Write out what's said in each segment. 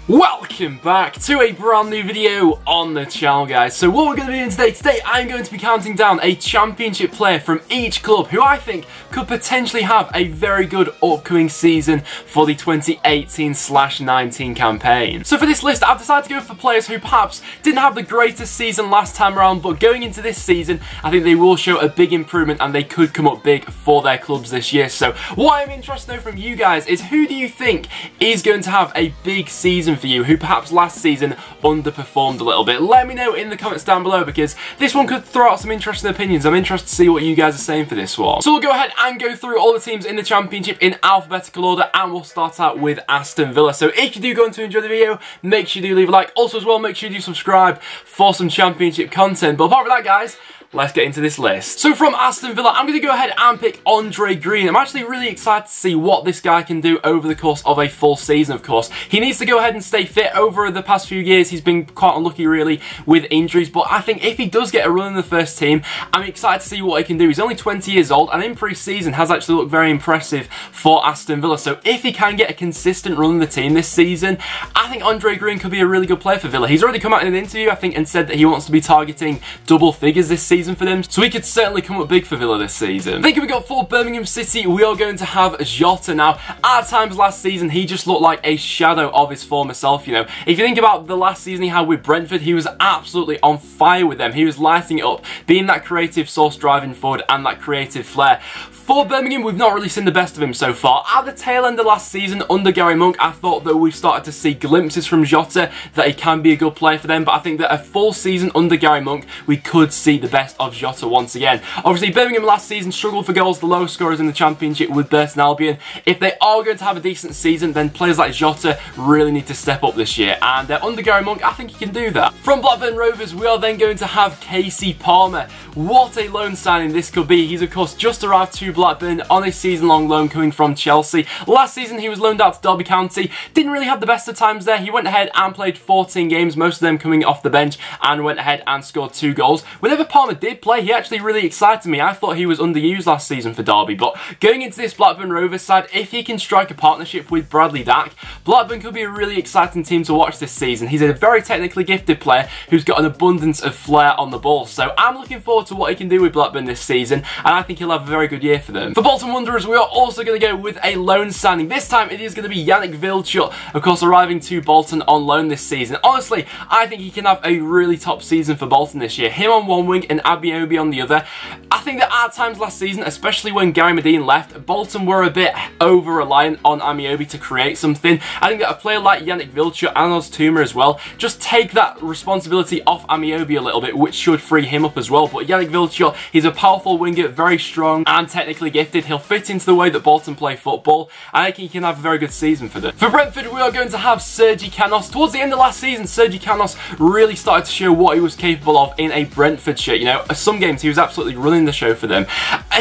Welcome back to a brand new video on the channel, guys. So what we're going to be doing today, I'm going to be counting down a championship player from each club who I think could potentially have a very good upcoming season for the 2018/19 campaign. So for this list, I've decided to go for players who perhaps didn't have the greatest season last time around, but going into this season, I think they will show a big improvement and they could come up big for their clubs this year. So what I'm interested to know from you guys is, who do you think is going to have a big season for you, who perhaps last season underperformed a little bit? Let me know in the comments down below, because this one could throw out some interesting opinions. I'm interested to see what you guys are saying for this one. So we'll go ahead and go through all the teams in the championship in alphabetical order, and we'll start out with Aston Villa. So if you do go on to enjoy the video, make sure you do leave a like. Also as well, make sure you do subscribe for some championship content. But apart from that, guys, let's get into this list. So from Aston Villa, I'm going to go ahead and pick Andre Green. I'm actually really excited to see what this guy can do over the course of a full season, of course. He needs to go ahead and stay fit. Over the past few years, he's been quite unlucky, really, with injuries. But I think if he does get a run in the first team, I'm excited to see what he can do. He's only 20 years old, and in pre-season has actually looked very impressive for Aston Villa. So if he can get a consistent run in the team this season, I think Andre Green could be a really good player for Villa. He's already come out in an interview, I think, and said that he wants to be targeting double figures this season for them, so he could certainly come up big for Villa this season. Thinking we got for Birmingham City, we are going to have Jota. Now, at times last season, he just looked like a shadow of his former self, you know. If you think about the last season he had with Brentford, he was absolutely on fire with them. He was lighting it up, being that creative source driving forward and that creative flair. For Birmingham, we've not really seen the best of him so far. At the tail end of last season, under Gary Monk, I thought that we've started to see glimpses from Jota, that he can be a good player for them, but I think that a full season under Gary Monk, we could see the best of Jota once again. Obviously, Birmingham last season struggled for goals, the lowest scorers in the Championship with Burton Albion. If they are going to have a decent season, then players like Jota really need to step up this year, and under Gary Monk, I think he can do that. From Blackburn Rovers, we are then going to have Casey Palmer. What a loan signing this could be. He's, of course, just arrived to Blackburn on a season-long loan coming from Chelsea. Last season he was loaned out to Derby County. Didn't really have the best of times there. He went ahead and played 14 games, most of them coming off the bench, and went ahead and scored 2 goals. Whenever Palmer did play, he actually really excited me. I thought he was underused last season for Derby, but going into this Blackburn Rovers side, if he can strike a partnership with Bradley Dack, Blackburn could be a really exciting team to watch this season. He's a very technically gifted player who's got an abundance of flair on the ball, so I'm looking forward to what he can do with Blackburn this season, and I think he'll have a very good year for them. For Bolton Wanderers, we are also going to go with a loan signing. This time it is going to be Yannick Vilchut, of course, arriving to Bolton on loan this season. Honestly, I think he can have a really top season for Bolton this year. Him on one wing and Ameobi on the other. I think that at times last season, especially when Gary Medine left, Bolton were a bit over-reliant on Ameobi to create something. I think that a player like Yannick Vilchut and Oztumer as well just take that responsibility off Ameobi a little bit, which should free him up as well. But Yannick Vilchut, he's a powerful winger, very strong and technically gifted. He'll fit into the way that Bolton play football, and I think he can have a very good season for them. For Brentford, we are going to have Sergey Kaos. Towards the end of last season, Sergey Kaos really started to show what he was capable of in a Brentford shirt. You know, some games he was absolutely running the show for them.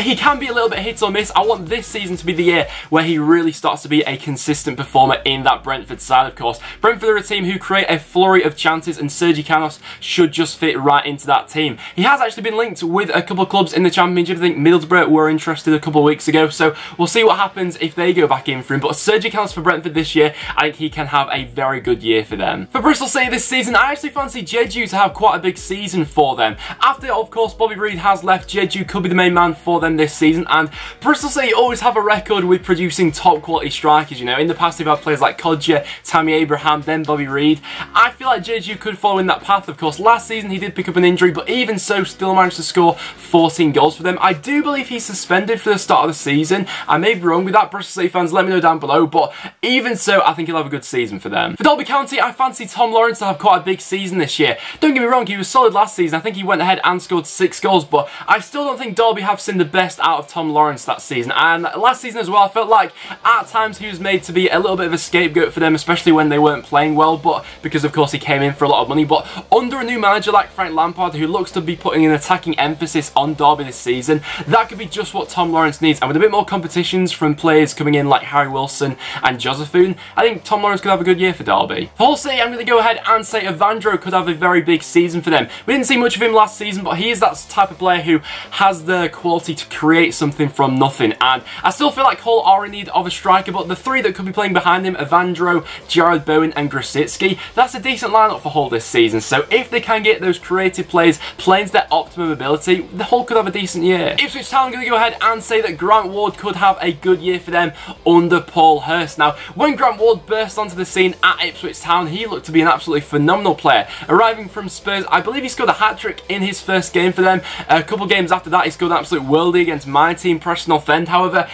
He can be a little bit hit or miss. I want this season to be the year where he really starts to be a consistent performer in that Brentford side, of course. Brentford are a team who create a flurry of chances, and Sergey Kaos should just fit right into that team. He has actually been linked with a couple of clubs in the Championship. I think Middlesbrough were interested a couple of weeks ago, so we'll see what happens if they go back in for him. But Sergey Kaos for Brentford this year, I think he can have a very good year for them. For Bristol City this season, I actually fancy Jeju to have quite a big season for them. After, of course, Bobby Reid has left, Jeju could be the main man for them this season, and Bristol City always have a record with producing top quality strikers. You know, in the past they've had players like Kodja, Tammy Abraham, then Bobby Reid. I feel like Jeju could follow in that path, of course. Last season he did pick up an injury, but even so still managed to score 14 goals for them. I do believe he's suspended for the start of the season. I may be wrong with that. Bristol City fans, let me know down below, but even so, I think he'll have a good season for them. For Derby County, I fancy Tom Lawrence to have quite a big season this year. Don't get me wrong, he was solid last season. I think he went ahead and scored 6 goals, but I still don't think Derby have seen the best out of Tom Lawrence that season. And last season as well, I felt like at times he was made to be a little bit of a scapegoat for them, especially when they weren't playing well, but because of course he came in for a lot of money. But under a new manager like Frank Lampard, who looks to be putting an attacking emphasis on Derby this season, that could be just what Tom Lawrence needs. And with a bit more competitions from players coming in like Harry Wilson and Josephine, I think Tom Lawrence could have a good year for Derby. For Hull City, I'm going to go ahead and say Evandro could have a very big season for them. We didn't see much of him last season, but he is that type of player who has the quality to create something from nothing, and I still feel like Hull are in need of a striker, but the three that could be playing behind him, Evandro, Jared Bowen and Grosicki, that's a decent lineup for Hull this season. So if they can get those creative players playing to their optimum ability, the Hull could have a decent year. Ipswich Town, I'm going to go ahead and say that Grant Ward could have a good year for them under Paul Hurst. Now, when Grant Ward burst onto the scene at Ipswich Town, he looked to be an absolutely phenomenal player. Arriving from Spurs, I believe he scored a hat-trick in his first game for them. A couple games after that, he scored an absolute worldie against my team, Preston North End. However,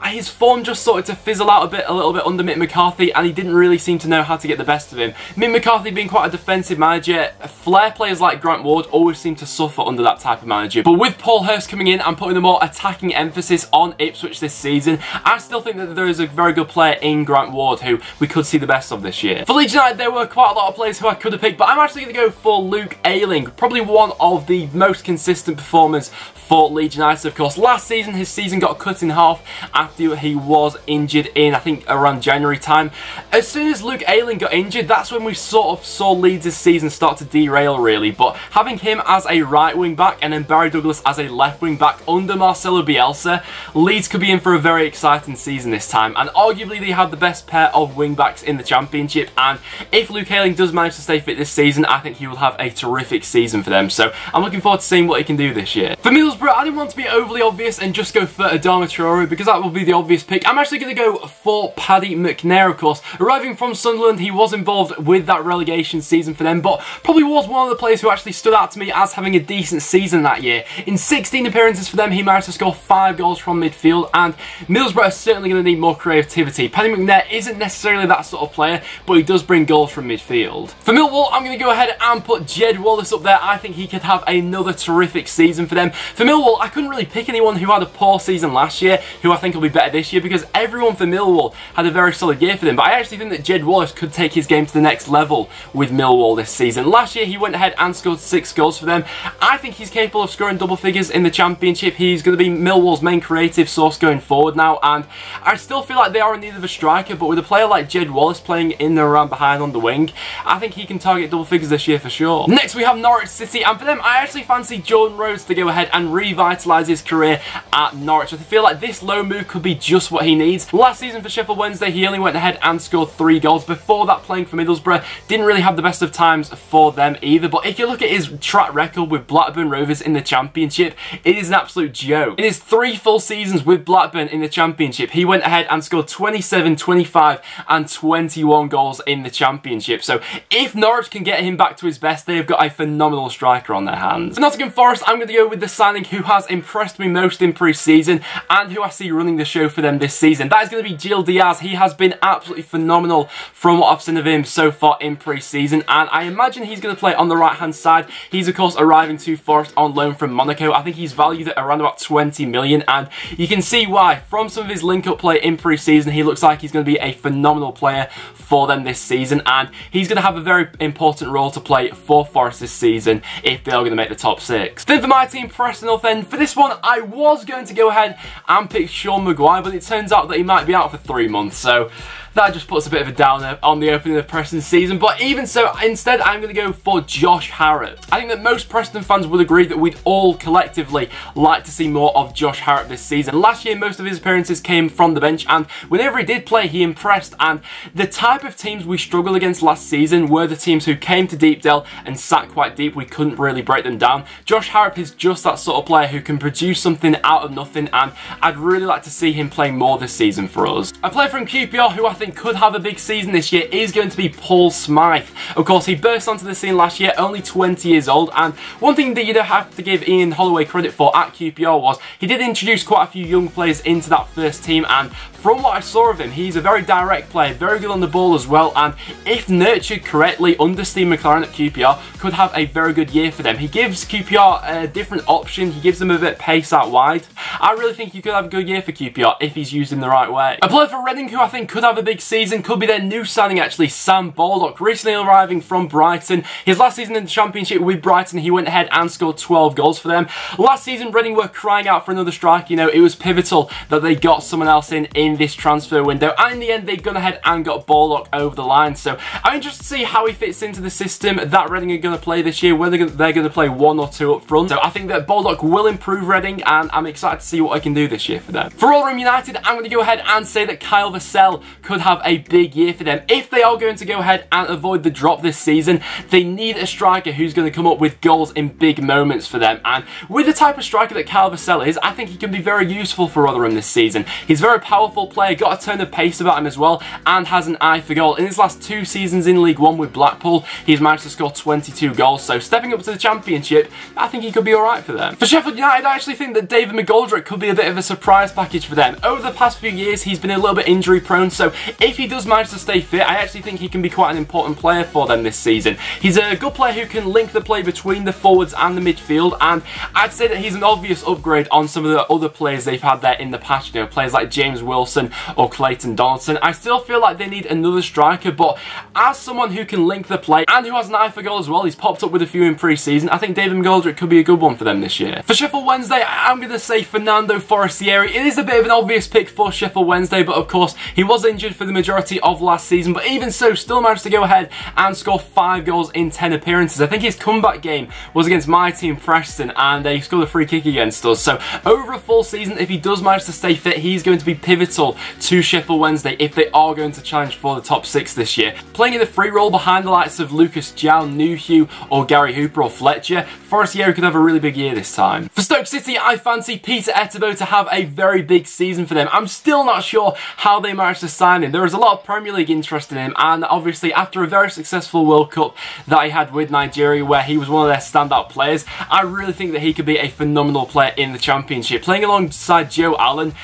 his form just started to fizzle out a little bit under Mick McCarthy, and he didn't really seem to know how to get the best of him. Mick McCarthy being quite a defensive manager, flair players like Grant Ward always seem to suffer under that type of manager. But with Paul Hurst coming in and putting a more attacking emphasis on Ipswich this season, I still think that there is a very good player in Grant Ward who we could see the best of this year. For Leeds United, there were quite a lot of players who I could have picked, but I'm actually going to go for Luke Ayling, probably one of the most consistent performers for Leeds United, of course. Last season, his season got cut in half after he was injured in, I think, around January time. As soon as Luke Ayling got injured, that's when we sort of saw Leeds' season start to derail, really. But having him as a right wing back and then Barry Douglas as a left wing back under Marcelo Bielsa, Leeds could be in for a very exciting season this time. And arguably, they have the best pair of wing backs in the Championship. And if Luke Ayling does manage to stay fit this season, I think he will have a terrific season for them. So I'm looking forward to seeing what he can do this year. For Middlesbrough, I didn't want to be overly obvious and just go for Adama Traore because that will be the obvious pick. I'm actually going to go for Paddy McNair, of course. Arriving from Sunderland, he was involved with that relegation season for them, but probably was one of the players who actually stood out to me as having a decent season that year. In 16 appearances for them, he managed to score 5 goals from midfield, and Middlesbrough are certainly going to need more creativity. Paddy McNair isn't necessarily that sort of player, but he does bring goals from midfield. For Millwall, I'm going to go ahead and put Jed Wallace up there. I think he could have another terrific season for them. For Millwall, I couldn't really pick anyone who had a poor season last year who I think will be better this year, because everyone for Millwall had a very solid year for them. But I actually think that Jed Wallace could take his game to the next level with Millwall this season. Last year, he went ahead and scored 6 goals for them. I think he's capable of scoring double figures in the Championship. He's going to be Millwall's main creative source going forward now, and I still feel like they are in need of a striker, but with a player like Jed Wallace playing in and around behind on the wing, I think he can target double figures this year for sure. Next, we have Norwich City, and for them, I actually fancy Jordan Rhodes to go ahead and revitalise his career at Norwich. I feel like this loan move could be just what he needs. Last season for Sheffield Wednesday, he only went ahead and scored 3 goals. Before that, playing for Middlesbrough, didn't really have the best of times for them either. But if you look at his track record with Blackburn Rovers in the Championship, it is an absolute joke. In his 3 full seasons with Blackburn in the Championship, he went ahead and scored 27, 25 and 21 goals in the Championship. So if Norwich can get him back to his best, they've got a phenomenal striker on their hands. For Nottingham Forest, I'm going to go with the signing who has impressed me most in pre-season and who I see running the show for them this season. That is going to be Gil Diaz. He has been absolutely phenomenal from what I've seen of him so far in pre-season, and I imagine he's going to play on the right-hand side. He's, of course, arriving to Forest on loan from Monaco. I think he's valued at around about 20 million, and you can see why. From some of his link-up play in pre-season, he looks like he's going to be a phenomenal player for them this season, and he's going to have a very important role to play for Forest this season if they are going to make the top 6. Then for my team, Preston North End, for this one, I was going to go ahead and pick Sean Maguire, but it turns out that he might be out for 3 months, so that just puts a bit of a downer on the opening of Preston's season. But even so, instead, I'm going to go for Josh Harrop. I think that most Preston fans would agree that we'd all collectively like to see more of Josh Harrop this season. Last year, most of his appearances came from the bench, and whenever he did play, he impressed. And the type of teams we struggled against last season were the teams who came to Deepdale and sat quite deep. We couldn't really break them down. Josh Harrop is just that sort of player who can produce something out of nothing, and I'd really like to see him playing more this season for us. A player from QPR who I think could have a big season this year is going to be Paul Smyth. Of course, he burst onto the scene last year, only 20 years old, and one thing that you don't have to give Ian Holloway credit for at QPR was he did introduce quite a few young players into that first team, and from what I saw of him, he's a very direct player, very good on the ball as well, and if nurtured correctly under Steve McLaren at QPR, could have a very good year for them. He gives QPR a different option, he gives them a bit of pace out wide. I really think he could have a good year for QPR if he's used in the right way. A player for Reading who I think could have a big big season could be their new signing actually, Sam Baldock, recently arriving from Brighton. His last season in the Championship with Brighton, he went ahead and scored 12 goals for them. Last season, Reading were crying out for another striker. You know, it was pivotal that they got someone else in this transfer window, and in the end, they've gone ahead and got Baldock over the line. So I'm interested to see how he fits into the system that Reading are going to play this year, whether they're going to play one or two up front. So I think that Baldock will improve Reading, and I'm excited to see what I can do this year for them. For Rotherham United, I'm going to go ahead and say that Kyle Vassell could have a big year for them. If they are going to go ahead and avoid the drop this season, they need a striker who's going to come up with goals in big moments for them. And with the type of striker that Kyle Vassell is, I think he can be very useful for Rotherham this season. He's a very powerful player, got a ton of pace about him as well, and has an eye for goal. In his last 2 seasons in League One with Blackpool, he's managed to score 22 goals. So stepping up to the Championship, I think he could be alright for them. For Sheffield United, I actually think that David Mcgoldrick could be a bit of a surprise package for them. Over the past few years, he's been a little bit injury prone, so if he does manage to stay fit, I actually think he can be quite an important player for them this season. He's a good player who can link the play between the forwards and the midfield, and I'd say that he's an obvious upgrade on some of the other players they've had there in the past, you know, players like James Wilson or Clayton Donaldson. I still feel like they need another striker, but as someone who can link the play and who has an eye for goal as well, he's popped up with a few in pre-season, I think David Mcgoldrick could be a good one for them this year. For Sheffield Wednesday, I'm going to say Fernando Forestieri. It is a bit of an obvious pick for Sheffield Wednesday, but of course, he was injured for the majority of last season, but even so, still managed to go ahead and score 5 goals in 10 appearances. I think his comeback game was against my team, Preston, and he scored a free kick against us. So over a full season, if he does manage to stay fit, he's going to be pivotal to Sheffield Wednesday if they are going to challenge for the top 6 this year. Playing in the free role behind the likes of Lucas Jow, Newhugh, or Gary Hooper or Fletcher, Forestieri could have a really big year this time. For Stoke City, I fancy Peter Etebo to have a very big season for them. I'm still not sure how they managed to sign him. There is a lot of Premier League interest in him, and obviously after a very successful World Cup that he had with Nigeria where he was one of their standout players, I really think that he could be a phenomenal player in the Championship. Playing alongside Joe Allen,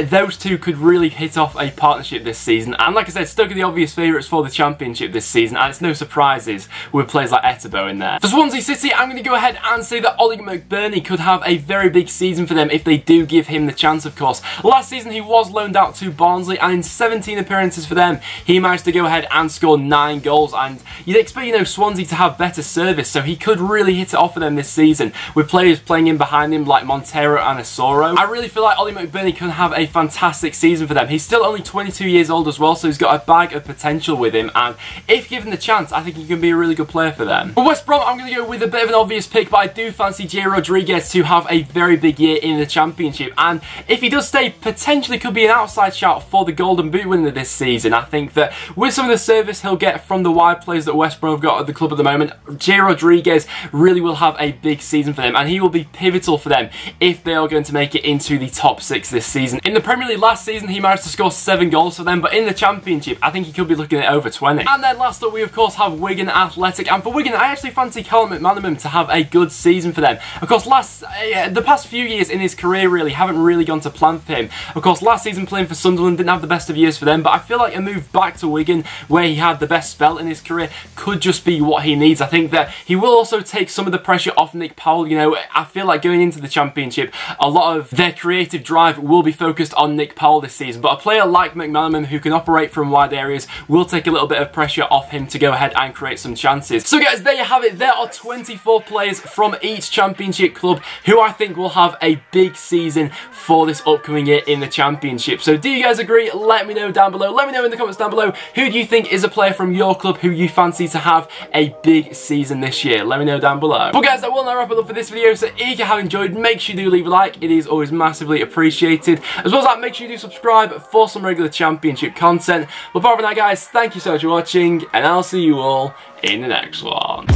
those two could really hit off a partnership this season, and like I said, Stoke are the obvious favourites for the Championship this season, and it's no surprises with players like Etebo in there. For Swansea City, I'm going to go ahead and say that Oleg Mcburney could have a very big season for them if they do give him the chance, of course. Last season he was loaned out to Barnsley, and in 17 appearances for them, he managed to go ahead and score 9 goals, and you'd expect, you know, Swansea to have better service, so he could really hit it off for them this season, with players playing in behind him like Montero and Asoro. I really feel like Oleg Mcburney can have a fantastic season for them. He's still only 22 years old as well, so he's got a bag of potential with him, and if given the chance, I think he can be a really good player for them. For West Brom, I'm going to go with a bit of an obvious pick, but I do fancy Jay Rodriguez to have a very big year in the Championship, and if he does stay, potentially could be an outside shout for the Golden Boot winner this season. I think that with some of the service he'll get from the wide players that West Brom have got at the club at the moment, Jay Rodriguez really will have a big season for them, and he will be pivotal for them if they are going to make it into the top 6 this season. In the Premier League last season, he managed to score 7 goals for them, but in the Championship, I think he could be looking at over 20. And then last up, we of course have Wigan Athletic, and for Wigan, I actually fancy Callum McManaman to have a good season for them. Of course, the past few years in his career really haven't really gone to plan for him. Of course, last season playing for Sunderland didn't have the best of years for them, but I feel like a move back to Wigan, where he had the best spell in his career, could just be what he needs. I think that he will also take some of the pressure off Nick Powell. You know, I feel like going into the Championship, a lot of their creative drive will be focused on Nick Powell this season, but a player like McManaman who can operate from wide areas will take a little bit of pressure off him to go ahead and create some chances. So guys, there you have it. There are 24 players from each Championship club who I think will have a big season for this upcoming year in the Championship. So do you guys agree? Let me know down below. Let me know in the comments down below, who do you think is a player from your club who you fancy to have a big season this year? Let me know down below. But guys, that will now wrap it up for this video. So if you have enjoyed, make sure you do leave a like. It is always massively appreciated. As well as that, make sure you do subscribe for some regular Championship content. But apart from that, guys, thank you so much for watching, and I'll see you all in the next one.